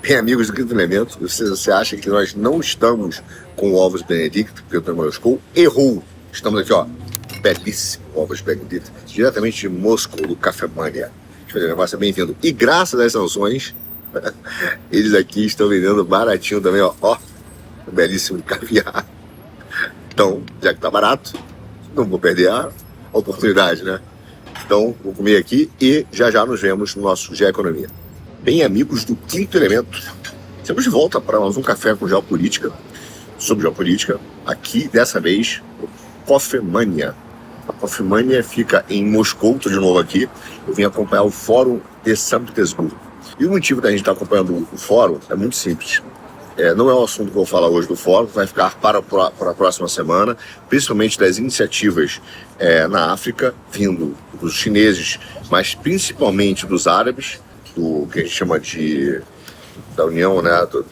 Bem, amigos do Quinto Elemento, você acha que nós não estamos com ovos Benedict, porque eu estou em Moscou? Errou! Estamos aqui, ó, belíssimo ovos Benedict, diretamente de Moscou, do Café Mania. O negócio é bem-vindo. E graças às sanções, eles aqui estão vendendo baratinho também, ó, belíssimo caviar. Então, já que tá barato, não vou perder a oportunidade, né? Então, vou comer aqui e já nos vemos no nosso Gé Economia. Bem, amigos do Quinto Elemento, estamos de volta para mais um café com geopolítica, sobre geopolítica, aqui dessa vez, o Coffee Mania. A Coffee Mania fica em Moscou, estou de novo aqui, eu vim acompanhar o Fórum de São Petersburgo. E o motivo da gente estar acompanhando o fórum é muito simples. Não é o assunto que eu vou falar hoje do fórum, vai ficar para a próxima semana, principalmente das iniciativas na África, vindo dos chineses, mas principalmente dos árabes, do que a gente chama da União, né,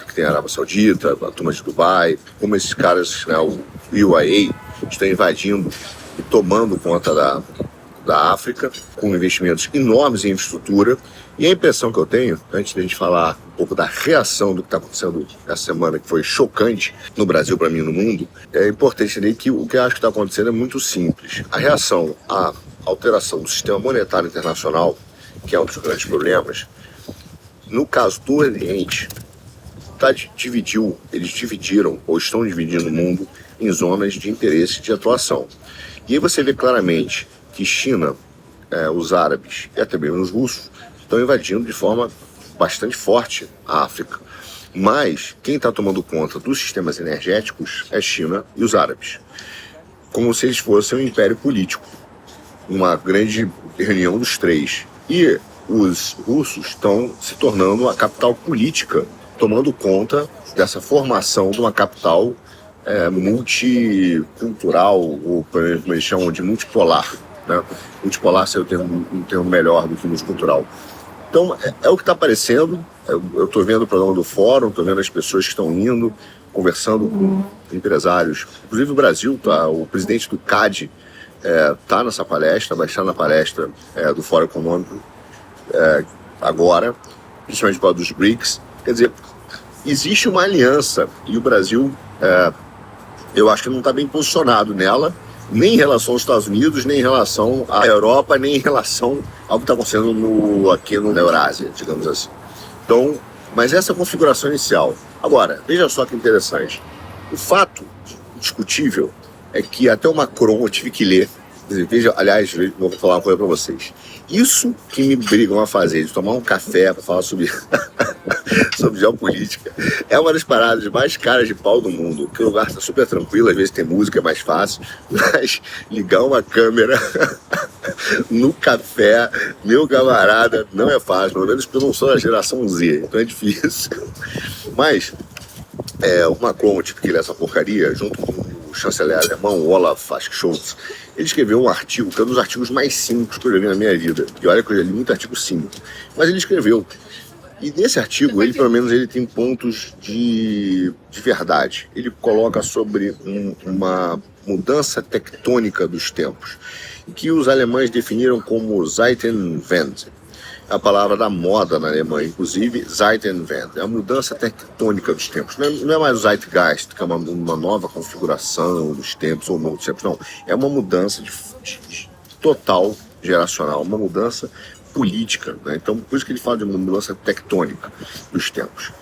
que tem a Arábia Saudita, a turma de Dubai, como esses caras, né, o UAE, estão invadindo e tomando conta da África, com investimentos enormes em infraestrutura. E a impressão que eu tenho, antes de a gente falar um pouco da reação do que está acontecendo essa semana, que foi chocante no Brasil, para mim, no mundo, é importante entender que o que eu acho que está acontecendo é muito simples. A reação à alteração do sistema monetário internacional, que é um dos grandes problemas, no caso do Oriente, eles dividiram, ou estão dividindo o mundo em zonas de interesse de atuação. E aí você vê claramente que China, os árabes e até mesmo os russos estão invadindo de forma bastante forte a África. Mas quem está tomando conta dos sistemas energéticos é China e os árabes. Como se eles fossem um império político. Uma grande reunião dos três. E os russos estão se tornando uma capital política, tomando conta dessa formação de uma capital multicultural, ou como eles chamam de multipolar. Né? Multipolar seria um termo melhor do que multicultural. Então, é o que está aparecendo. Eu estou vendo o programa do fórum, estou vendo as pessoas que estão indo, conversando com empresários. Inclusive o Brasil, o presidente do CAD está nessa palestra, vai estar na palestra do Fórum Econômico agora, principalmente para dos BRICS. Quer dizer, existe uma aliança e o Brasil, eu acho que não está bem posicionado nela, nem em relação aos Estados Unidos, nem em relação à Europa, nem em relação ao que está acontecendo aqui na Eurásia, digamos assim. Então, mas essa é a configuração inicial. Agora, veja só que interessante. O fato discutível é que até o Macron eu tive que ler. Veja, aliás, vou falar uma coisa para vocês. Isso que me brigam a fazer, de tomar um café para falar sobre geopolítica, é uma das paradas mais caras de pau do mundo. Porque o lugar está super tranquilo, às vezes tem música, é mais fácil, mas ligar uma câmera no café, meu camarada, não é fácil. Pelo menos porque eu não sou da geração Z, então é difícil. Mas o Macron, eu tive que ler essa porcaria, junto com o chanceler alemão, Olaf Scholz. Ele escreveu um artigo, que é um dos artigos mais simples que eu já vi na minha vida. E olha que eu já li muito artigo simples. Mas ele escreveu. E nesse artigo, ele pelo menos ele tem pontos de verdade. Ele coloca sobre uma mudança tectônica dos tempos, que os alemães definiram como Zeitenwende. A palavra da moda na Alemanha, inclusive, Zeitenwende, é a mudança tectônica dos tempos. Não é mais o Zeitgeist, que é uma nova configuração dos tempos, ou novos tempos, não. É uma mudança de total geracional, uma mudança política. Né? Então, por isso que ele fala de uma mudança tectônica dos tempos.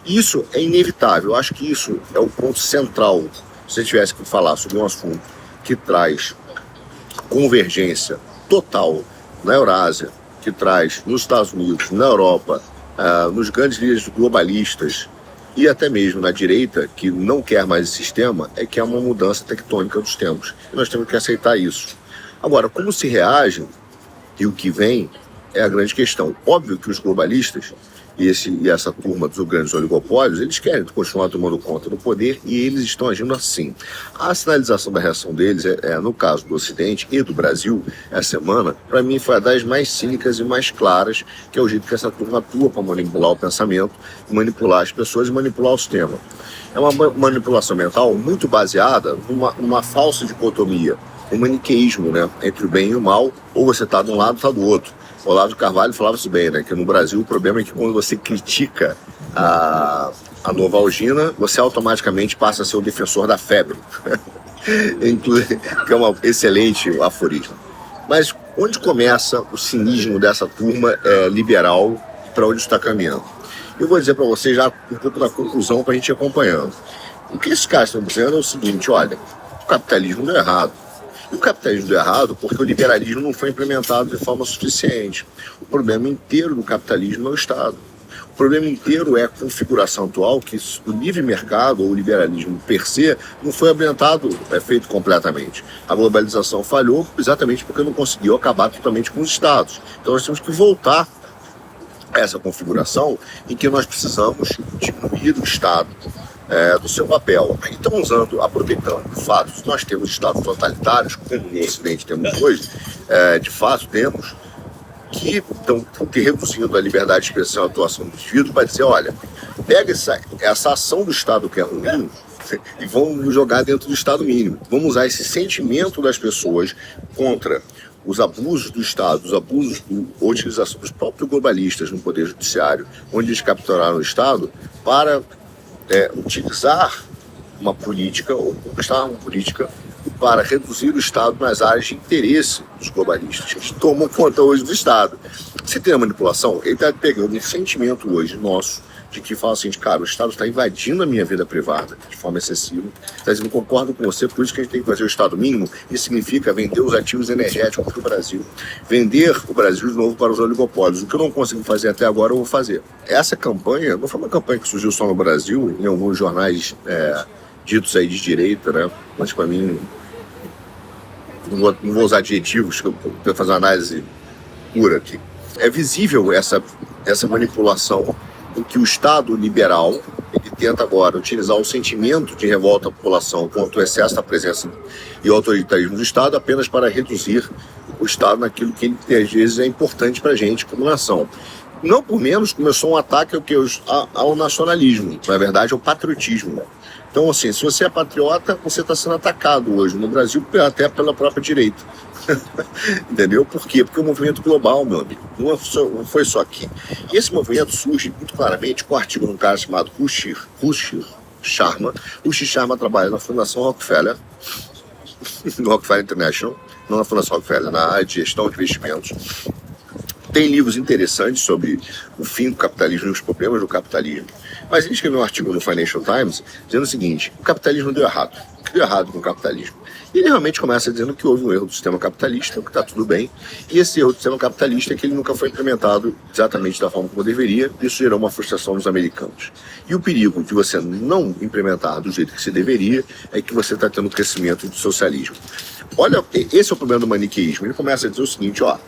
Isso é inevitável. Eu acho que isso é o ponto central, se você tivesse que falar sobre um assunto que traz convergência total na Eurásia, que traz nos Estados Unidos, na Europa, nos grandes líderes globalistas e até mesmo na direita, que não quer mais esse sistema, é que é uma mudança tectônica dos tempos. E nós temos que aceitar isso. Agora, como se reagem e o que vem é a grande questão. Óbvio que os globalistas e essa turma dos grandes oligopólios, eles querem continuar tomando conta do poder e eles estão agindo assim. A sinalização da reação deles, no caso do Ocidente e do Brasil, essa semana, para mim foi a das mais cínicas e mais claras, que é o jeito que essa turma atua para manipular o pensamento, manipular as pessoas e manipular o sistema. É uma manipulação mental muito baseada numa falsa dicotomia, um maniqueísmo, né, entre o bem e o mal, ou você está de um lado ou está do outro. Olavo de Carvalho falava isso bem, né? Que no Brasil o problema é que quando você critica a Novalgina, você automaticamente passa a ser o defensor da febre. Que é um excelente aforismo. Mas onde começa o cinismo dessa turma liberal, para onde está caminhando? Eu vou dizer para vocês já um pouco da conclusão para a gente ir acompanhando. O que esses caras estão dizendo é o seguinte: olha, o capitalismo deu errado. E o capitalismo deu errado porque o liberalismo não foi implementado de forma suficiente. O problema inteiro do capitalismo é o Estado. O problema inteiro é a configuração atual, que o livre mercado ou o liberalismo per se não foi implementado, feito completamente. A globalização falhou exatamente porque não conseguiu acabar totalmente com os Estados. Então nós temos que voltar a essa configuração em que nós precisamos diminuir o Estado do seu papel. Então, aproveitando o fato de nós temos estados totalitários, como no Ocidente temos hoje, de fato temos, que estão reduzindo a liberdade de expressão e atuação do indivíduo para dizer, olha, pega essa ação do Estado que é ruim e vamos jogar dentro do Estado mínimo. Vamos usar esse sentimento das pessoas contra os abusos do Estado, os abusos ou utilização dos próprios globalistas no Poder Judiciário, onde eles capturaram o Estado, para utilizar uma política ou conquistar uma política para reduzir o Estado nas áreas de interesse dos globalistas, que tomam conta hoje do Estado. Se tem a manipulação, ele está pegando um sentimento hoje nosso de que fala assim, cara, o Estado está invadindo a minha vida privada de forma excessiva, está dizendo, concordo com você, por isso que a gente tem que fazer o Estado mínimo. Isso significa vender os ativos energéticos para o Brasil, vender o Brasil de novo para os oligopólios. O que eu não consegui fazer até agora, eu vou fazer. Essa campanha não foi uma campanha que surgiu só no Brasil, em alguns jornais ditos aí de direita, né? Mas para mim, não vou usar adjetivos, que eu vou fazer uma análise pura aqui. É visível essa manipulação em que o Estado liberal ele tenta agora utilizar o sentimento de revolta da população contra o excesso da presença e o autoritarismo do Estado apenas para reduzir o Estado naquilo que ele, às vezes, é importante para a gente como nação. Não por menos começou um ataque ao nacionalismo, na verdade ao patriotismo. Então, assim, se você é patriota, você está sendo atacado hoje no Brasil até pela própria direita. Entendeu? Por quê? Porque é um movimento global, meu amigo. Não foi só aqui. E esse movimento surge muito claramente com um artigo de um cara chamado Ruchir Sharma. Ruchir Sharma trabalha na Fundação Rockefeller, no Rockefeller International, não na Fundação Rockefeller, na área de gestão de investimentos. Tem livros interessantes sobre o fim do capitalismo e os problemas do capitalismo. Mas ele escreveu um artigo no Financial Times dizendo o seguinte: o capitalismo deu errado. O que deu errado com o capitalismo? E ele realmente começa dizendo que houve um erro do sistema capitalista, que está tudo bem, e esse erro do sistema capitalista é que ele nunca foi implementado exatamente da forma como deveria. Isso gerou uma frustração nos americanos. E o perigo de você não implementar do jeito que se deveria é que você está tendo um crescimento do socialismo. Olha, esse é o problema do maniqueísmo. Ele começa a dizer o seguinte, ó,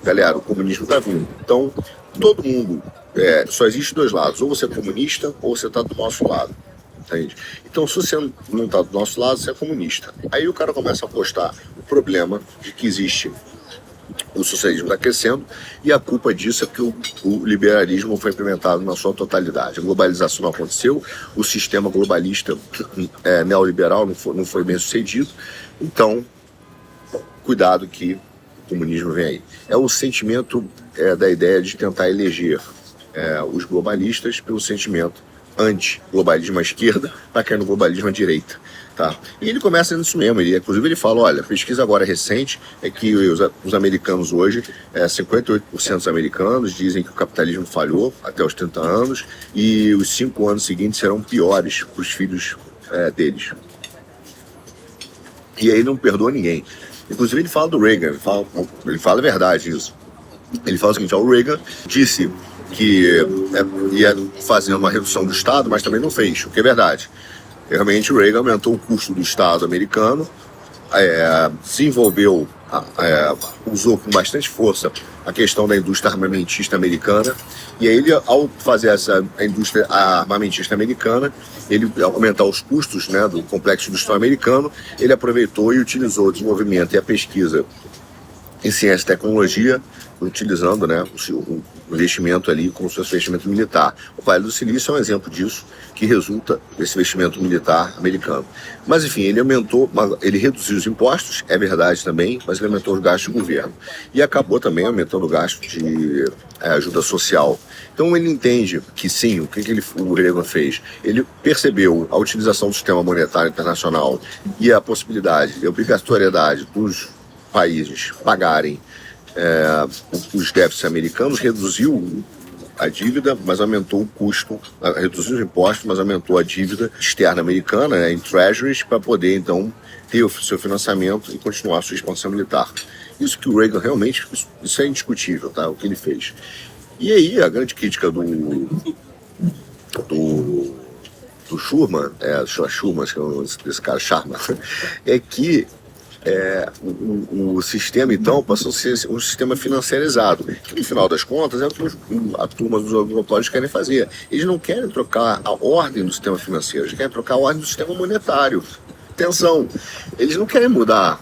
galera, o comunismo está vindo. Então, todo mundo, só existe dois lados. Ou você é comunista, ou você está do nosso lado. Entende? Então, se você não está do nosso lado, você é comunista. Aí o cara começa a apostar o problema de que existe o socialismo está crescendo, e a culpa disso é que o liberalismo foi implementado na sua totalidade. A globalização não aconteceu, o sistema globalista neoliberal não foi bem sucedido. Então, cuidado que o comunismo vem aí. É o sentimento da ideia de tentar eleger os globalistas pelo sentimento anti-globalismo à esquerda para cair no globalismo à direita. Tá? E ele começa nisso mesmo, inclusive ele fala, olha, a pesquisa agora recente é que os americanos hoje, 58% dos americanos dizem que o capitalismo falhou até os 30 anos e os 5 anos seguintes serão piores para os filhos deles. E aí não perdoa ninguém. Inclusive ele fala do Reagan, ele fala a verdade isso. Ele fala o seguinte, o Reagan disse que ia fazer uma redução do Estado, mas também não fez, o que é verdade. Realmente o Reagan aumentou o custo do Estado americano, desenvolveu, usou com bastante força a questão da indústria armamentista americana, e aí ele, ao fazer a indústria armamentista americana, ele aumentar os custos, né, do complexo industrial americano, ele aproveitou e utilizou o desenvolvimento e a pesquisa em ciência e tecnologia, utilizando, né, o investimento ali como se fosse investimento militar. O Vale do Silício é um exemplo disso, que resulta desse investimento militar americano. Mas, enfim, ele reduziu os impostos, é verdade também, mas ele aumentou os gastos do governo. E acabou também aumentando o gasto de ajuda social. Então ele entende que sim, o Reagan fez? Ele percebeu a utilização do sistema monetário internacional e a possibilidade e a obrigatoriedade dos países pagarem os déficits americanos, reduziu a dívida, mas aumentou o custo, reduziu os impostos, mas aumentou a dívida externa americana, né, em treasuries, para poder então ter o seu financiamento e continuar a sua expansão militar. Isso que o Reagan realmente, isso é indiscutível, tá? O que ele fez. E aí a grande crítica do Schuman, Schuman, que é esse cara, Sharma, é que o sistema, então, passou a ser um sistema financiarizado, que no final das contas é o que a turma dos oligopólios querem fazer. Eles não querem trocar a ordem do sistema financeiro, eles querem trocar a ordem do sistema monetário. Atenção, eles não querem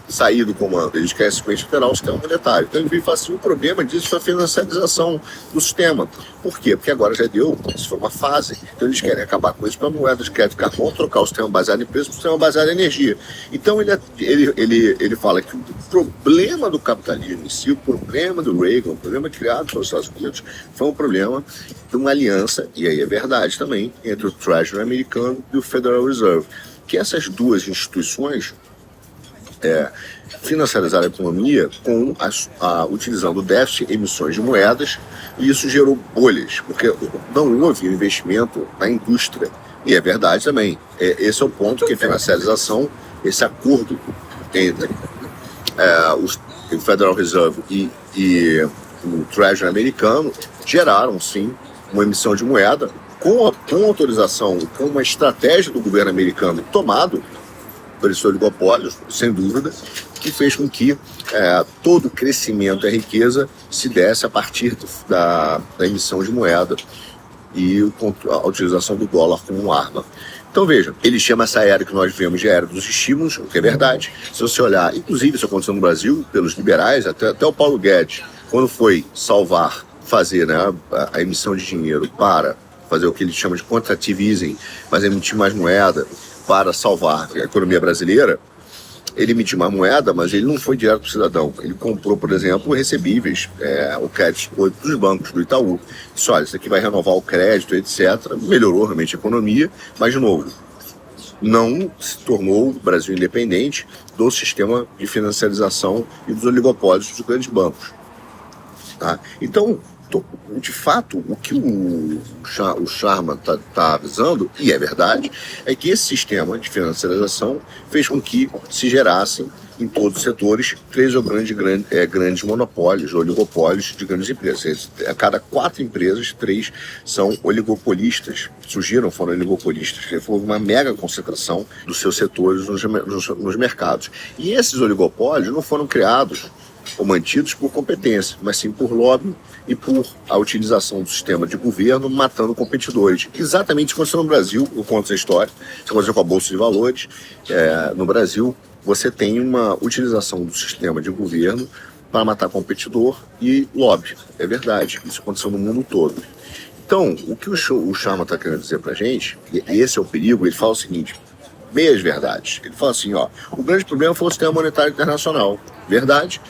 sair do comando, eles querem simplesmente alterar o sistema monetário. Então ele veio falar assim, o problema disso foi a financiarização do sistema. Por quê? Porque agora já deu, isso foi uma fase. Então eles querem acabar com isso para moedas de crédito carbono, trocar o sistema baseado em preço para o sistema baseado em energia. Então ele fala que o problema do capitalismo em si, o problema do Reagan, o problema criado pelos Estados Unidos, foi um problema de uma aliança, e aí é verdade também, entre o Treasury americano e o Federal Reserve. Que essas duas instituições financiarizaram a economia utilizando o déficit, emissões de moedas, e isso gerou bolhas, porque não houve investimento na indústria. E é verdade também. Esse é o ponto que a financiarização, esse acordo entre o Federal Reserve e o Treasury americano geraram, sim, uma emissão de moeda com autorização, com uma estratégia do governo americano tomado por esses oligopólios, sem dúvida, que fez com que todo o crescimento e a riqueza se desse a partir da emissão de moeda e a utilização do dólar como arma. Então veja, ele chama essa era que nós vivemos de era dos estímulos, o que é verdade. Se você olhar, inclusive isso aconteceu no Brasil, pelos liberais, até o Paulo Guedes, quando foi fazer, né, a emissão de dinheiro para fazer o que ele chama de quantitative easing, mas emitir mais moeda para salvar a economia brasileira, ele emitiu mais moeda, mas ele não foi direto para o cidadão. Ele comprou, por exemplo, recebíveis, o crédito dos bancos, do Itaú. Disse, olha, isso aqui vai renovar o crédito, etc. Melhorou realmente a economia, mas, de novo, não se tornou o Brasil independente do sistema de financiarização e dos oligopólios dos grandes bancos. Tá? Então, de fato, o que o Sharma está avisando, e é verdade, é que esse sistema de financiarização fez com que se gerassem em todos os setores 3 ou grandes monopólios, oligopólios de grandes empresas. A cada 4 empresas, 3 são oligopolistas, foram oligopolistas. Houve uma mega concentração dos seus setores nos mercados. E esses oligopólios não foram criados ou mantidos por competência, mas sim por lobby e por a utilização do sistema de governo matando competidores. Exatamente isso aconteceu no Brasil, eu conto essa história, isso aconteceu com a Bolsa de Valores. No Brasil, você tem uma utilização do sistema de governo para matar competidor e lobby. É verdade, isso aconteceu no mundo todo. Então, o que o Sharma está querendo dizer para a gente, e esse é o perigo, ele fala o seguinte, meias verdades. Ele fala assim, o grande problema foi o sistema monetário internacional. Verdade.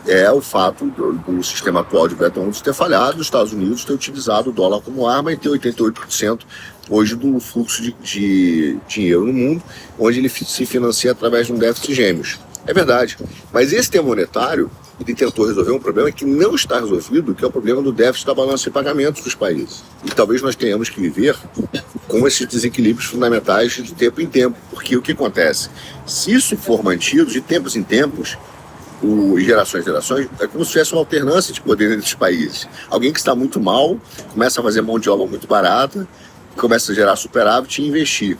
É o fato do sistema atual de Bretton Woods ter falhado, os Estados Unidos ter utilizado o dólar como arma e ter 88% hoje do fluxo de dinheiro no mundo, onde ele se financia através de um déficit gêmeos. É verdade. Mas esse sistema monetário, ele tentou resolver um problema que não está resolvido, que é o problema do déficit da balança de pagamentos dos países. E talvez nós tenhamos que viver com esses desequilíbrios fundamentais de tempo em tempo. Porque o que acontece? Se isso for mantido de tempos em tempos, gerações em gerações, é como se tivesse uma alternância de poder entre os países. Alguém que está muito mal, começa a fazer mão de obra muito barata, começa a gerar superávit e investir.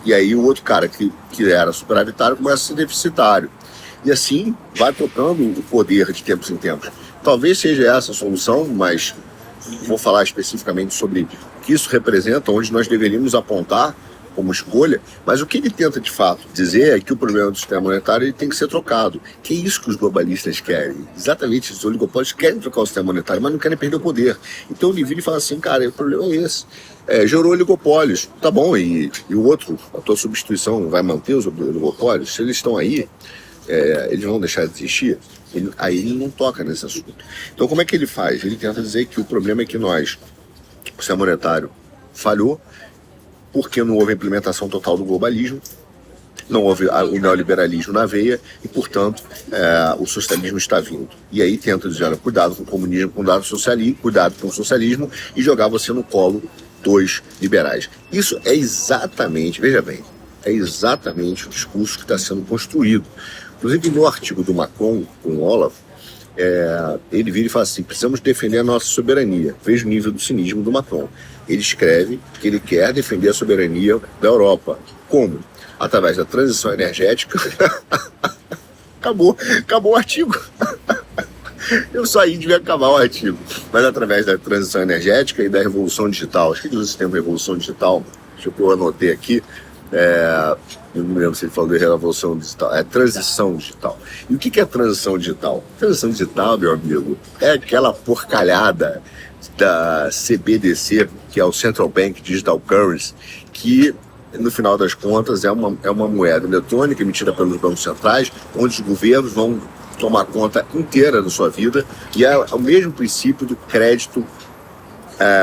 E aí o outro cara que era superavitário começa a ser deficitário. E assim vai trocando o poder de tempos em tempos. Talvez seja essa a solução, mas vou falar especificamente sobre o que isso representa, onde nós deveríamos apontar como escolha, mas o que ele tenta de fato dizer é que o problema do sistema monetário ele tem que ser trocado. Que é isso que os globalistas querem. Exatamente, os oligopólios querem trocar o sistema monetário, mas não querem perder o poder. Então ele vira e fala assim, cara, o problema é esse. Gerou oligopólios, tá bom, e o outro, a tua substituição vai manter os oligopólios? Se eles estão aí, eles vão deixar de existir? Aí ele não toca nesse assunto. Então como é que ele faz? Ele tenta dizer que o problema é que o sistema monetário falhou porque não houve a implementação total do globalismo, não houve o neoliberalismo na veia e, portanto, o socialismo está vindo. E aí tenta dizer, olha, cuidado com o comunismo, cuidado com o socialismo e jogar você no colo dos liberais. Isso é exatamente, veja bem, é exatamente o discurso que está sendo construído. Inclusive no artigo do Macron com o Olaf, ele vira e fala assim, precisamos defender a nossa soberania. Veja o nível do cinismo do Macron. Ele escreve que ele quer defender a soberania da Europa. Como? Através da transição energética. Acabou o artigo. Eu só aí devia acabar o artigo. Mas através da transição energética e da revolução digital. Acho que ele usa esse termo revolução digital. Deixa eu anotei aqui. Eu não me lembro se ele falou de revolução digital. É transição digital. E o que é transição digital? Transição digital, meu amigo, é aquela porcalhada da CBDC, que é o Central Bank Digital Currency, que no final das contas é uma moeda eletrônica emitida pelos bancos centrais, onde os governos vão tomar conta inteira da sua vida, e é o mesmo princípio do crédito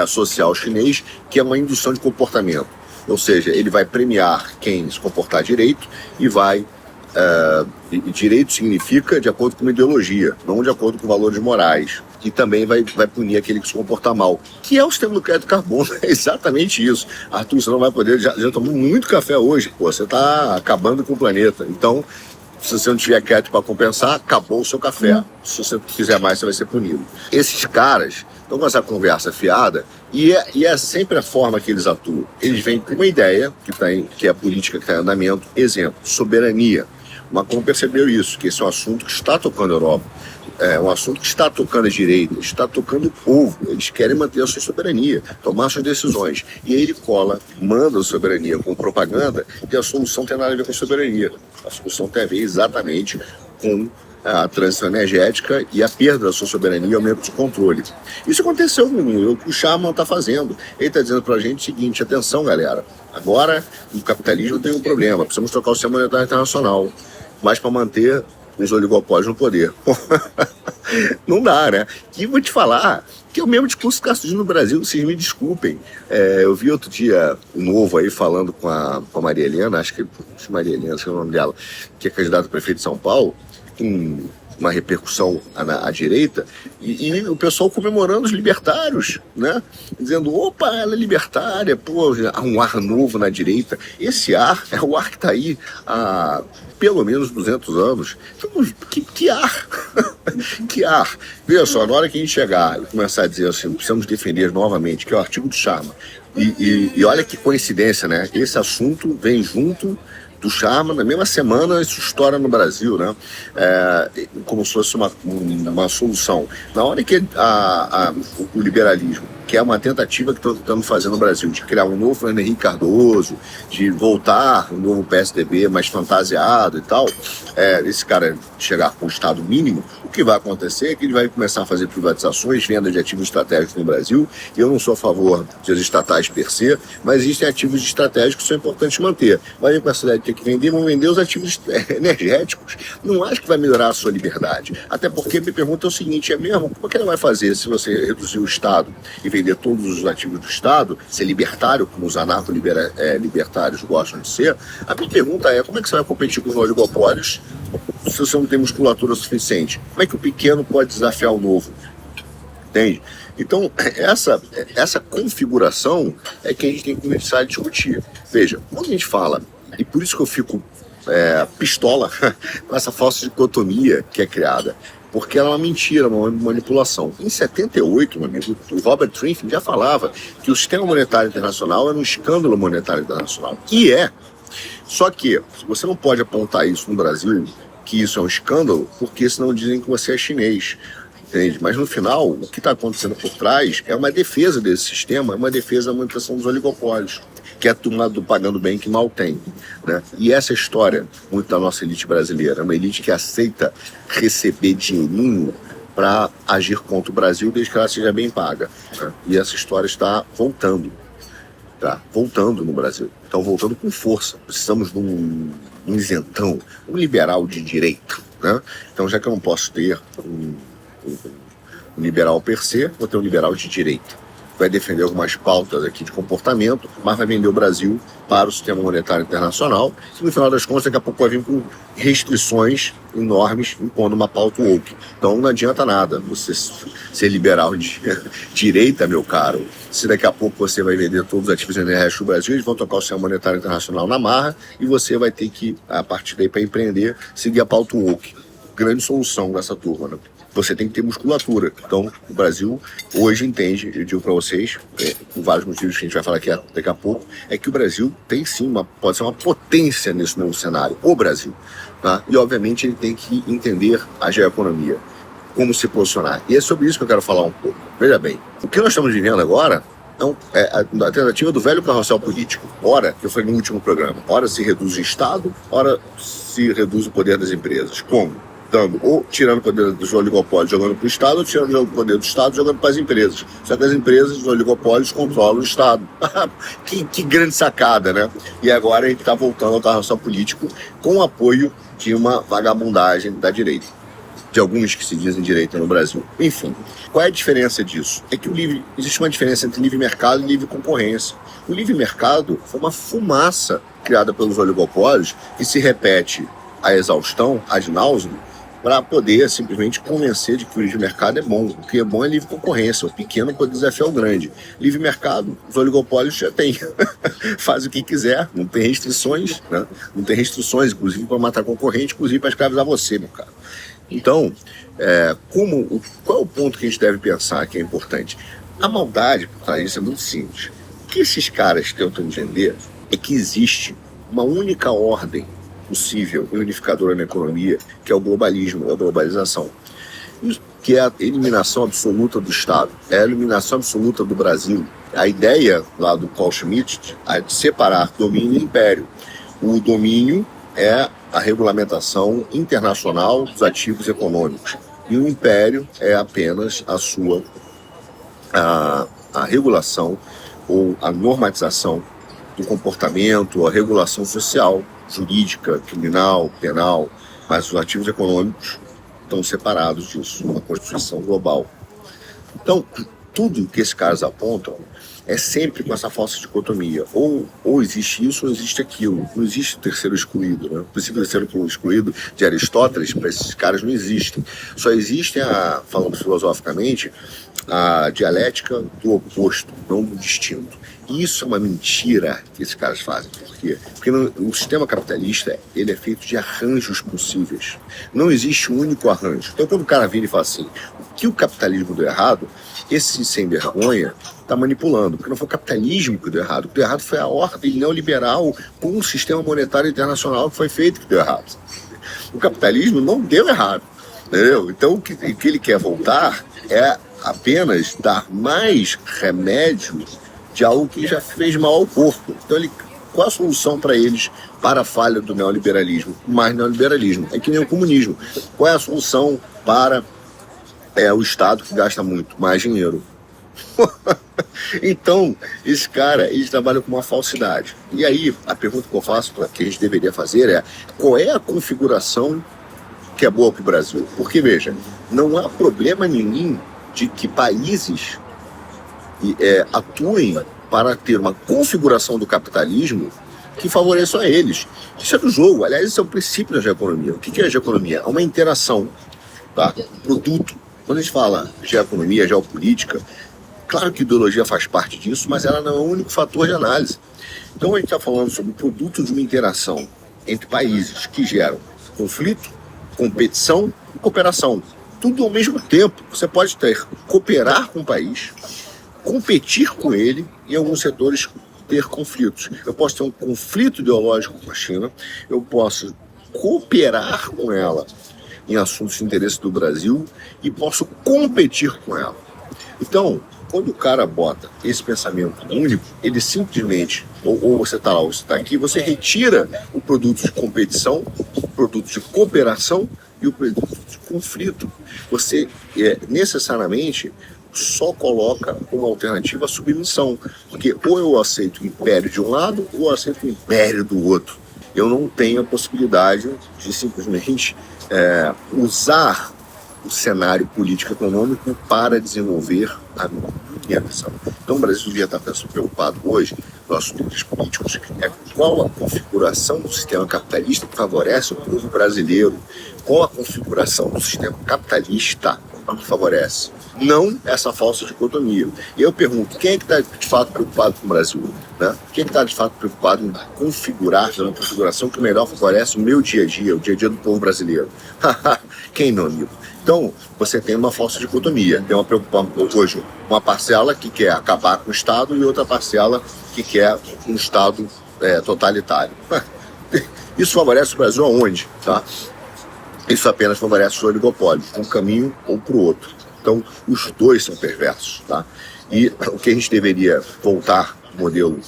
social chinês, que é uma indução de comportamento. Ou seja, ele vai premiar quem se comportar direito e vai... direito significa de acordo com uma ideologia, não de acordo com valores morais. E também vai punir aquele que se comportar mal, que é o sistema do crédito carbono. É exatamente isso. Arthur, você não vai poder... Já tomou muito café hoje, pô, você está acabando com o planeta. Então, se você não tiver crédito para compensar, acabou o seu café. Se você quiser mais, você vai ser punido. Esses caras estão com essa conversa fiada e é sempre a forma que eles atuam. Eles vêm com uma ideia, que é a política que está em andamento. Exemplo, soberania. O Macron percebeu isso, que esse é um assunto que está tocando a Europa. É um assunto que está tocando a direita, está tocando o povo. Eles querem manter a sua soberania, tomar suas decisões. E aí ele manda a soberania com propaganda, e a solução tem nada a ver com a soberania. A solução tem a ver exatamente com a transição energética e a perda da sua soberania e aumento de controle. Isso aconteceu, menino, é o que o Sharman está fazendo. Ele está dizendo para a gente o seguinte, atenção, galera, agora o capitalismo tem um problema, precisamos trocar o sistema monetário internacional, mas para manter os oligopólios no poder. Não dá, né? E vou te falar que é o mesmo discurso que está surgindo no Brasil, vocês me desculpem. Eu vi outro dia o Novo aí falando com a Maria Helena, acho que Maria Helena, sei o nome dela, que é candidata a prefeito de São Paulo, com uma repercussão à direita, e o pessoal comemorando os libertários, né? Dizendo, opa, ela é libertária, pô, há um ar novo na direita. Esse ar é o ar que está aí há pelo menos 200 anos. Então, que ar? Que ar? Veja só, na hora que a gente chegar e começar a dizer assim, precisamos defender novamente, que é o artigo do Sharman, e olha que coincidência, né? Esse assunto vem junto do Sharman, na mesma semana isso estoura no Brasil, né? Como se fosse uma solução. Na hora que o liberalismo, que é uma tentativa que estamos fazendo no Brasil, de criar um novo Fernando Henrique Cardoso, de voltar um novo PSDB mais fantasiado e tal, esse cara chegar com o Estado mínimo, o que vai acontecer é que ele vai começar a fazer privatizações, venda de ativos estratégicos no Brasil. Eu não sou a favor das estatais per se, mas existem ativos estratégicos que são importantes manter. Vai vir com essa ideia de ter que vender, vão vender os ativos energéticos. Não acho que vai melhorar a sua liberdade. Até porque me pergunta o seguinte, é mesmo, como é que ele vai fazer se você reduzir o Estado e vender todos os ativos do Estado, ser libertário, como os anarco-libertários gostam de ser? A minha pergunta é, como é que você vai competir com os oligopólios se você não tem musculatura suficiente? Como é que o pequeno pode desafiar o novo? Entende? Então, essa configuração é que a gente tem que começar a discutir. Veja, quando a gente fala, e por isso que eu fico pistola com essa falsa dicotomia que é criada, porque ela é uma mentira, uma manipulação. Em 78, meu amigo, o Robert Triefin já falava que o sistema monetário internacional era um escândalo monetário internacional. E é. Só que você não pode apontar isso no Brasil, que isso é um escândalo, porque senão dizem que você é chinês. entende? Mas no final, o que está acontecendo por trás é uma defesa desse sistema, é uma defesa da manutenção dos oligopólios, que é a turma do pagando bem que mal tem, né? E essa história, muito da nossa elite brasileira, é uma elite que aceita receber dinheirinho para agir contra o Brasil desde que ela seja bem paga, né? E essa história está voltando. Tá voltando no Brasil, estão voltando com força. Precisamos de um isentão, um liberal de direita, né? Então, já que eu não posso ter um liberal per se, vou ter um liberal de direita. Vai defender algumas pautas aqui de comportamento, mas vai vender o Brasil para o sistema monetário internacional, e no final das contas daqui a pouco vai vir com restrições enormes impondo uma pauta woke. Então não adianta nada você ser liberal de direita, meu caro, se daqui a pouco você vai vender todos os ativos resto do Brasil, eles vão tocar o sistema monetário internacional na marra e você vai ter que, a partir daí para empreender, seguir a pauta woke. Grande solução dessa turma, né? Você tem que ter musculatura. Então, o Brasil hoje entende, eu digo para vocês, com vários motivos que a gente vai falar aqui daqui a pouco, é que o Brasil tem sim, pode ser uma potência nesse novo cenário, o Brasil. Tá? E, obviamente, ele tem que entender a geoeconomia, como se posicionar. E é sobre isso que eu quero falar um pouco. Veja bem, o que nós estamos vivendo agora é a tentativa do velho carrossel político. Ora, que eu falei no último programa, ora se reduz o Estado, ora se reduz o poder das empresas. Como? Ou tirando o poder dos oligopólios jogando para o Estado, ou tirando o poder do Estado jogando para as empresas. Só que as empresas, os oligopólios, controlam o Estado. que grande sacada, né? E agora a gente está voltando ao carrossel político com o apoio de uma vagabundagem da direita, de alguns que se dizem direita no Brasil. Enfim, qual é a diferença disso? É que existe uma diferença entre livre mercado e livre concorrência. O livre mercado foi uma fumaça criada pelos oligopólios que se repete à exaustão, ad nauseam, para poder simplesmente convencer de que o livre mercado é bom. O que é bom é livre concorrência. O pequeno pode desafiar o grande. Livre mercado, os oligopólios já têm. Faz o que quiser, não tem restrições, né? Não tem restrições, inclusive, para matar concorrente, inclusive para escravizar você, meu cara. Então, qual é o ponto que a gente deve pensar que é importante? A maldade por trás disso é muito simples. O que esses caras tentam entender é que existe uma única ordem possível e unificadora na economia, que é o globalismo, a globalização, que é a eliminação absoluta do Estado, é a eliminação absoluta do Brasil. A ideia lá do Paul Schmidt é de separar domínio e império. O domínio é a regulamentação internacional dos ativos econômicos e o império é apenas a regulação ou a normatização do comportamento, a regulação social, jurídica, criminal, penal, mas os ativos econômicos estão separados disso, uma Constituição global. Então, tudo que esses caras apontam é sempre com essa falsa dicotomia. Ou existe isso ou existe aquilo. Não existe o terceiro excluído, né? O princípio do terceiro excluído de Aristóteles, para esses caras não existem. Só existe, falando filosoficamente, a dialética do oposto, não do distinto. Isso é uma mentira que esses caras fazem. Por quê? Porque o sistema capitalista ele é feito de arranjos possíveis. Não existe um único arranjo. Então, quando o cara vira e fala assim, o que o capitalismo deu errado, esse sem vergonha está manipulando. Porque não foi o capitalismo que deu errado. O que deu errado foi a ordem neoliberal com o sistema monetário internacional que foi feito que deu errado. O capitalismo não deu errado. Entendeu? Então, o que ele quer voltar é apenas dar mais remédio de algo que já fez mal ao corpo. Então, qual a solução para eles para a falha do neoliberalismo? Mais neoliberalismo. É que nem o comunismo. Qual é a solução para o Estado que gasta muito? Mais dinheiro. Então, esse cara, eles trabalham com uma falsidade. E aí, a pergunta que eu faço, que a gente deveria fazer é, qual é a configuração que é boa para o Brasil? Porque, veja, não há problema nenhum de que países atuem para ter uma configuração do capitalismo que favoreça a eles. Isso é do jogo. Aliás, isso é o princípio da geoeconomia. O que é a geoeconomia? É uma interação, tá? Produto. Quando a gente fala geoeconomia, geopolítica, claro que ideologia faz parte disso, mas ela não é o único fator de análise. Então a gente está falando sobre o produto de uma interação entre países que geram conflito, competição e cooperação. Tudo ao mesmo tempo. Você pode cooperar com o país, competir com ele, em alguns setores ter conflitos. Eu posso ter um conflito ideológico com a China, eu posso cooperar com ela em assuntos de interesse do Brasil e posso competir com ela. Então, quando o cara bota esse pensamento único, ele simplesmente, ou você está lá ou você está aqui, você retira o produto de competição, o produto de cooperação e o produto de conflito. Você necessariamente só coloca uma alternativa à submissão, porque ou eu aceito o império de um lado ou eu aceito o império do outro. Eu não tenho a possibilidade de simplesmente usar o cenário político-econômico para desenvolver a minha visão. Então o Brasil devia estar preocupado hoje, nossos líderes políticos, qual a configuração do sistema capitalista que favorece o povo brasileiro, qual a configuração do sistema capitalista que favorece, não essa falsa dicotomia. E eu pergunto, quem é que está de fato preocupado com o Brasil? Né? Quem é que está de fato preocupado em configurar uma configuração que melhor favorece o meu dia a dia, o dia a dia do povo brasileiro? Quem, meu amigo? Então, você tem uma falsa dicotomia. Tem uma preocupação hoje, uma parcela que quer acabar com o Estado e outra parcela que quer um Estado totalitário. Isso favorece o Brasil aonde? Tá? Isso apenas favorece o oligopólio, um caminho ou para o outro. Então, os dois são perversos. Tá? E o que a gente deveria voltar, o modelo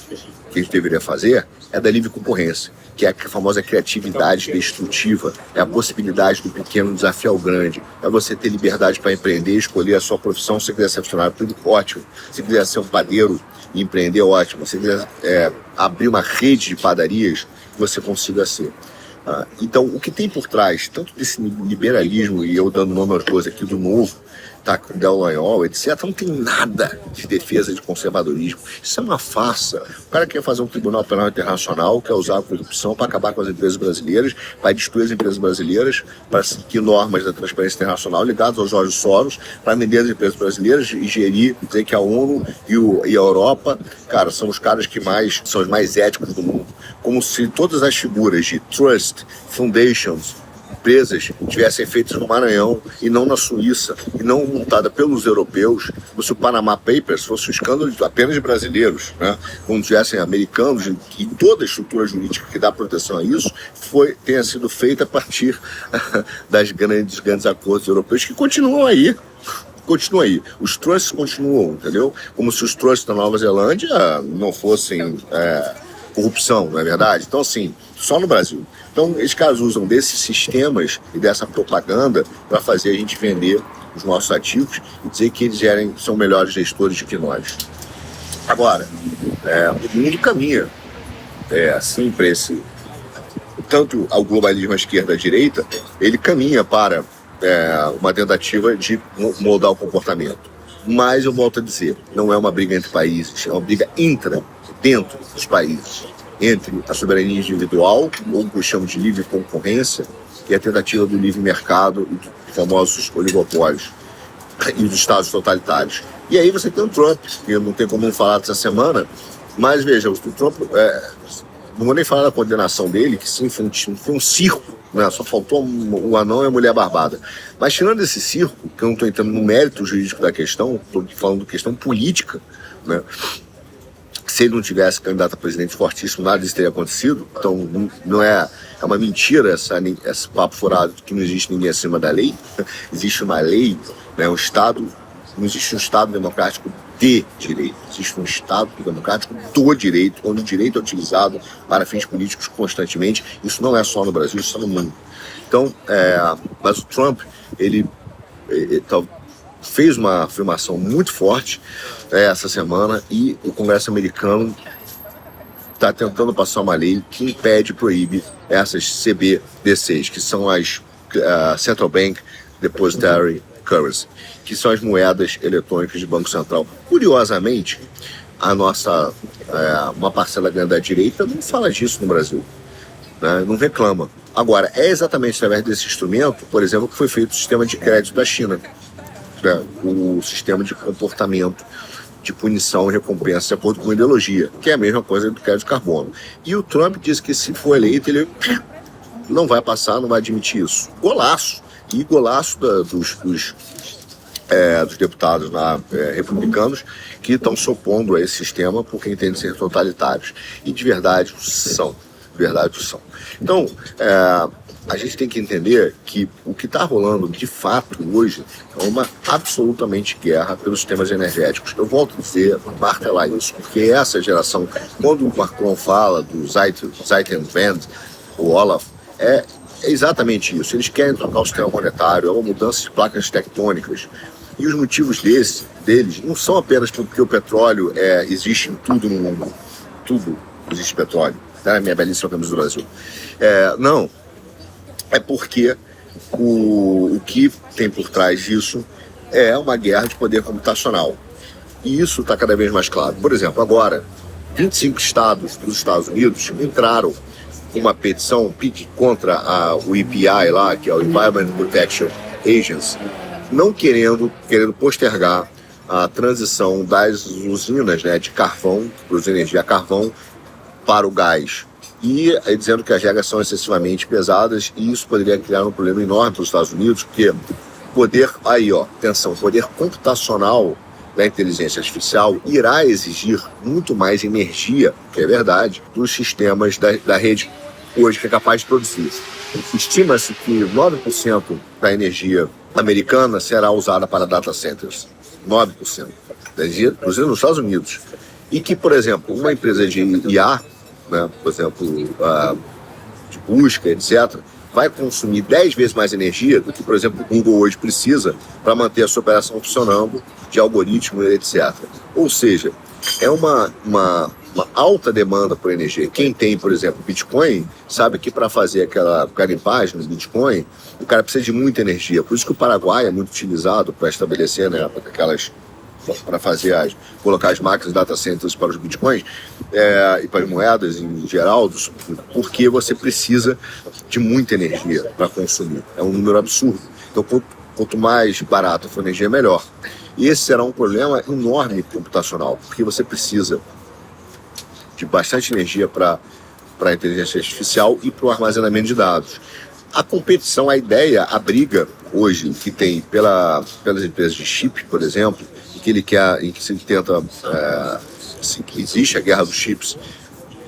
que a gente deveria fazer, é da livre concorrência, que é a famosa criatividade destrutiva, é a possibilidade do pequeno desafiar o grande, é você ter liberdade para empreender, escolher a sua profissão. Se quiser ser funcionário público, ótimo. Se quiser ser um padeiro e empreender, ótimo. Se quiser abrir uma rede de padarias, você consiga ser. Então, o que tem por trás, tanto desse liberalismo, e eu dando nome às coisas aqui do novo, tá, Dallagnol, etc., não tem nada de defesa de conservadorismo. Isso é uma farsa. O cara quer fazer um tribunal penal internacional, quer usar a corrupção para acabar com as empresas brasileiras, vai destruir as empresas brasileiras para seguir normas da transparência internacional ligadas ao Jorge Soros, para vender as empresas brasileiras e gerir, dizer que a ONU e a Europa, cara, são os caras que são os mais éticos do mundo. Como se todas as figuras de trust, foundations, empresas tivessem feitas no Maranhão e não na Suíça, e não montada pelos europeus, como se o Panama Papers fosse um escândalo apenas de brasileiros, né? Como tivessem americanos, e toda a estrutura jurídica que dá proteção a isso tenha sido feita a partir dos grandes acordos europeus que continuam aí. Os trusts continuam, entendeu? Como se os trusts da Nova Zelândia não fossem corrupção, não é verdade? Então, assim, só no Brasil. Então, esses caras usam desses sistemas e dessa propaganda para fazer a gente vender os nossos ativos e dizer que eles são melhores gestores do que nós. Agora, o mundo caminha assim para esse... Tanto ao globalismo à esquerda e à direita, ele caminha para uma tentativa de moldar o comportamento. Mas eu volto a dizer, não é uma briga entre países, é uma briga dentro dos países, entre a soberania individual, ou o que eu chamo de livre concorrência, e a tentativa do livre mercado e dos famosos oligopólios e dos estados totalitários. E aí você tem o Trump, que eu não tenho como não falar dessa semana, mas veja, o Trump, não vou nem falar da condenação dele, que sim, foi um circo, né? Só faltou o anão e a mulher barbada. Mas tirando esse circo, que eu não estou entrando no mérito jurídico da questão, estou falando de questão política, né? Se ele não tivesse candidato a presidente fortíssimo, nada disso teria acontecido. Então, não é uma mentira esse papo furado de que não existe ninguém acima da lei. Existe uma lei, né? Não existe um Estado democrático de direito. Existe um Estado democrático do direito, onde o direito é utilizado para fins políticos constantemente. Isso não é só no Brasil, isso é no mundo. Então, mas o Trump, ele fez uma afirmação muito forte essa semana, e o Congresso americano está tentando passar uma lei que impede e proíbe essas CBDCs, que são as Central Bank Depository Currency, que são as moedas eletrônicas de Banco Central. Curiosamente, uma parcela grande da direita não fala disso no Brasil, né? Não reclama. Agora, é exatamente através desse instrumento, por exemplo, que foi feito o sistema de crédito da China, o sistema de comportamento de punição e recompensa de acordo com a ideologia, que é a mesma coisa do crédito de carbono. E o Trump disse que se for eleito, ele não vai passar, não vai admitir isso. Golaço! E golaço dos deputados republicanos que estão se opondo a esse sistema porque entendem ser totalitários. E de verdade são. verdade são. Então, a gente tem que entender que o que está rolando de fato hoje é uma absolutamente guerra pelos sistemas energéticos. Eu volto a dizer, martelar isso, porque essa geração, quando o Macron fala do Zeitenwende, o Olaf, é exatamente isso. Eles querem trocar o sistema monetário, é uma mudança de placas tectônicas. E os motivos deles não são apenas porque o petróleo existe em tudo no mundo. Tudo existe petróleo. Tá? Minha belíssima camisa do Brasil. Não. É porque o que tem por trás disso é uma guerra de poder computacional. E isso está cada vez mais claro. Por exemplo, agora, 25 estados dos Estados Unidos entraram com uma petição contra o EPI lá, que é o Environment Protection Agency, não querendo postergar a transição das usinas, né, de carvão, que produzem energia a carvão, para o gás. E dizendo que as regras são excessivamente pesadas e isso poderia criar um problema enorme para os Estados Unidos, porque poder computacional da inteligência artificial irá exigir muito mais energia, que é verdade, dos sistemas da rede hoje que é capaz de produzir. Estima-se que 9% da energia americana será usada para data centers. 9%. Inclusive nos Estados Unidos. E que, por exemplo, uma empresa de IA, né, por exemplo, de busca, etc., vai consumir 10 vezes mais energia do que, por exemplo, o Google hoje precisa para manter a sua operação funcionando, de algoritmo, etc. Ou seja, é uma alta demanda por energia. Quem tem, por exemplo, Bitcoin, sabe que para fazer aquela garimpagem no Bitcoin, o cara precisa de muita energia. Por isso que o Paraguai é muito utilizado para estabelecer, né, para colocar as máquinas data centers para os bitcoins e para as moedas em geral, porque você precisa de muita energia para consumir. É um número absurdo. Então, quanto mais barato for a energia, melhor. E esse será um problema enorme computacional, porque você precisa de bastante energia para a inteligência artificial e para o armazenamento de dados. A competição, a ideia, a briga hoje que tem pelas empresas de chip, por exemplo, em que se tenta, que existe a guerra dos chips,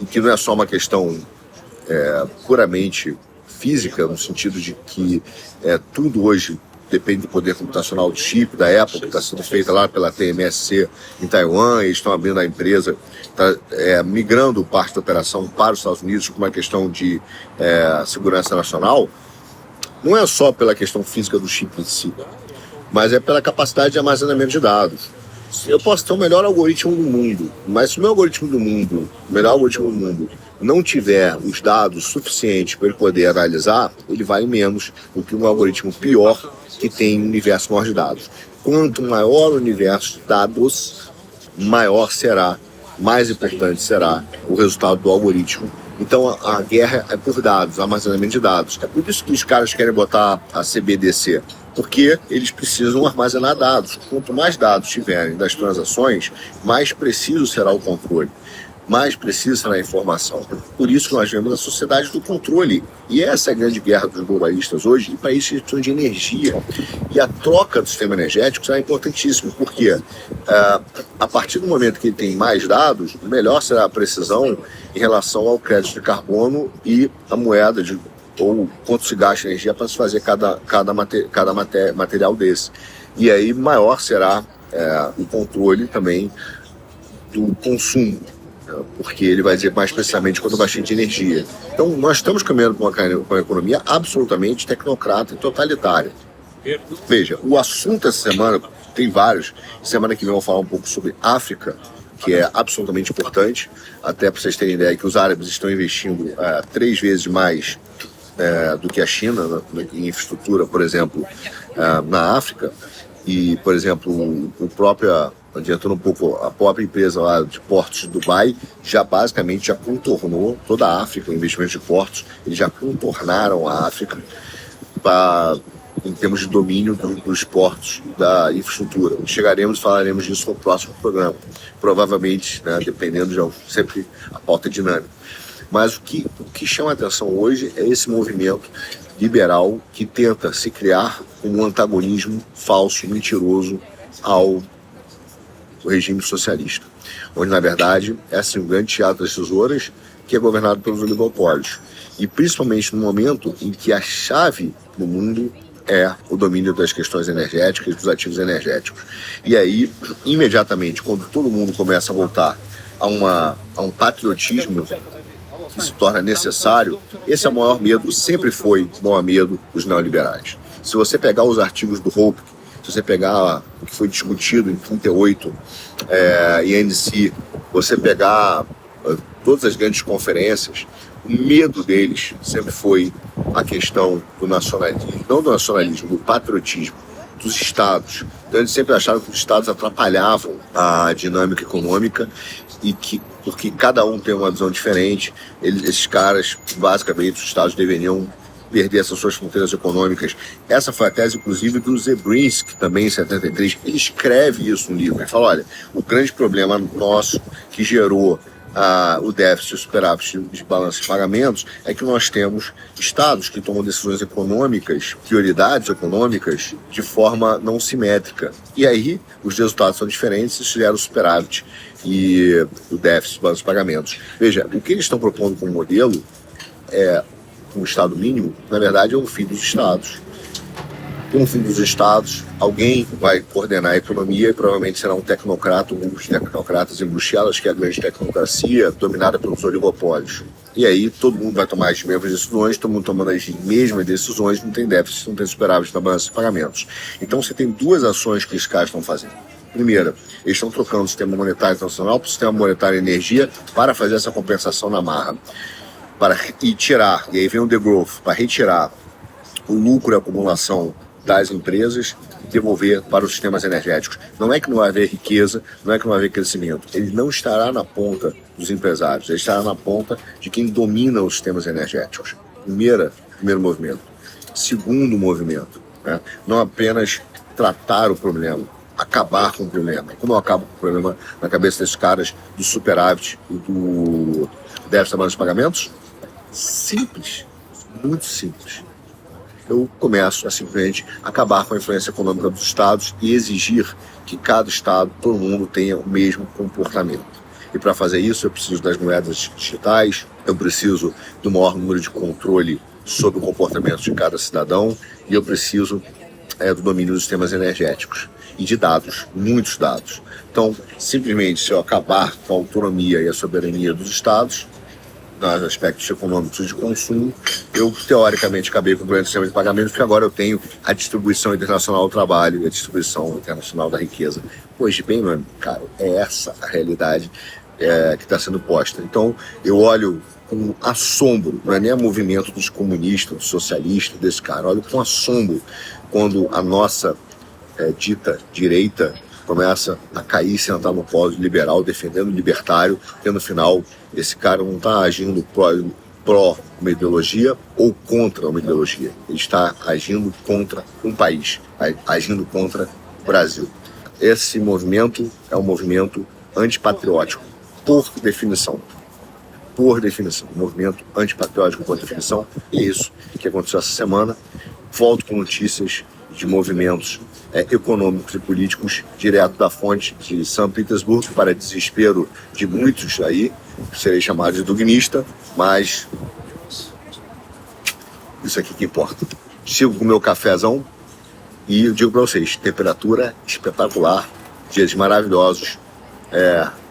em que não é só uma questão puramente física, no sentido de que tudo hoje depende do poder computacional do chip, da Apple, que está sendo feita lá pela TMSC em Taiwan, e estão abrindo a empresa, está migrando parte da operação para os Estados Unidos com uma questão de segurança nacional. Não é só pela questão física do chip em si, mas é pela capacidade de armazenamento de dados. Eu posso ter o melhor algoritmo do mundo, mas se o meu algoritmo do mundo, o melhor algoritmo do mundo, não tiver os dados suficientes para ele poder analisar, ele vale menos do que um algoritmo pior que tem um universo maior de dados. Quanto maior o universo de dados, mais importante será o resultado do algoritmo. Então a guerra é por dados, armazenamento de dados. É por isso que os caras querem botar a CBDC, porque eles precisam armazenar dados. Quanto mais dados tiverem das transações, mais preciso será o controle, mais precisa será a informação. Por isso que nós vemos a sociedade do controle. E essa é a grande guerra dos globalistas hoje, e países que precisam de energia. E a troca do sistema energético será importantíssima, porque a partir do momento que ele tem mais dados, melhor será a precisão em relação ao crédito de carbono e a moeda ou quanto se gasta energia para se fazer cada material desse. E aí maior será o controle também do consumo, porque ele vai dizer mais precisamente quanto bastante de energia. Então nós estamos caminhando para uma economia absolutamente tecnocrata e totalitária. Veja, o assunto essa semana, tem vários, semana que vem eu vou falar um pouco sobre África, que é absolutamente importante, até para vocês terem ideia que os árabes estão investindo 3 vezes mais do que a China em infraestrutura, por exemplo, na África. E, por exemplo, adiantando um pouco, a própria empresa lá de portos de Dubai basicamente já contornou toda a África, o investimento de portos, eles já contornaram a África em termos de domínio dos portos, da infraestrutura. Chegaremos e falaremos disso no próximo programa, provavelmente, né, dependendo de sempre a pauta dinâmica. Mas o que chama a atenção hoje é esse movimento liberal que tenta se criar um antagonismo falso, mentiroso ao regime socialista, onde na verdade é assim, um grande teatro das tesouras que é governado pelos oligopólios. E principalmente no momento em que a chave do mundo é o domínio das questões energéticas, dos ativos energéticos. E aí, imediatamente, quando todo mundo começa a voltar a um patriotismo que se torna necessário, esse é o maior medo, sempre foi o maior medo dos neoliberais. Se você pegar os artigos do Hope, se você pegar o que foi discutido em 38, INC, você pegar todas as grandes conferências, o medo deles sempre foi a questão do nacionalismo, não do nacionalismo, do patriotismo, dos estados. Então eles sempre acharam que os estados atrapalhavam a dinâmica econômica e que, porque cada um tem uma visão diferente, esses caras, basicamente, os estados deveriam perder essas suas fronteiras econômicas. Essa foi a tese, inclusive, do Zebrinsky, também em 73. Ele escreve isso no livro. Ele fala, olha, o grande problema nosso que gerou o déficit e o superávit de balanço de pagamentos é que nós temos estados que tomam decisões econômicas, prioridades econômicas, de forma não simétrica. E aí os resultados são diferentes, isso gera o superávit e o déficit de balanço de pagamentos. Veja, o que eles estão propondo como modelo é um Estado mínimo, na verdade é um fim dos Estados. Com o fim dos Estados, alguém vai coordenar a economia e provavelmente será um tecnocrata, um grupo de tecnocratas em Bruxelas, que é a grande tecnocracia, dominada pelos oligopólios. E aí todo mundo vai tomar as mesmas decisões, todo mundo tomando as mesmas decisões, não tem déficit, não tem superávit na balança de pagamentos. Então você tem duas ações que os caras estão fazendo. Primeira, eles estão trocando o sistema monetário internacional para o sistema monetário e energia para fazer essa compensação na marra. E aí vem o degrowth, para retirar o lucro e a acumulação das empresas e devolver para os sistemas energéticos. Não é que não vai haver riqueza, não é que não vai haver crescimento. Ele não estará na ponta dos empresários, ele estará na ponta de quem domina os sistemas energéticos. Primeiro movimento. Segundo movimento, né? Não apenas tratar o problema, acabar com o problema. Como eu acabo com o problema na cabeça desses caras do superávit e do déficit da balança de pagamentos? Simples, muito simples. Eu começo a simplesmente acabar com a influência econômica dos estados e exigir que cada estado, todo mundo, tenha o mesmo comportamento. E para fazer isso eu preciso das moedas digitais, eu preciso do maior número de controle sobre o comportamento de cada cidadão e eu preciso do domínio dos sistemas energéticos e de dados, muitos dados. Então, simplesmente, se eu acabar com a autonomia e a soberania dos estados, nos aspectos econômicos de consumo, eu teoricamente acabei com o grande sistema de pagamentos, porque agora eu tenho a distribuição internacional do trabalho e a distribuição internacional da riqueza. Hoje, bem, meu amigo, cara, é essa a realidade que está sendo posta. Então, eu olho com assombro, não é nem o movimento dos comunistas, dos socialistas, desse cara, eu olho com assombro quando a nossa dita direita começa a cair, sentar no polo liberal, defendendo o libertário, porque no final esse cara não está agindo pró uma ideologia ou contra uma ideologia. Ele está agindo contra um país, agindo contra o Brasil. Esse movimento é um movimento antipatriótico, por definição. Por definição. Um movimento antipatriótico por definição. E isso que aconteceu essa semana. Volto com notícias de movimentos econômicos e políticos direto da fonte de São Petersburgo, para desespero de muitos aí, serei chamado de dugnista, mas isso aqui que importa. Sigo com o meu cafezão e eu digo para vocês, temperatura espetacular, dias maravilhosos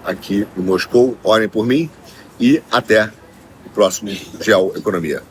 aqui em Moscou. Orem por mim e até o próximo Geo Economia.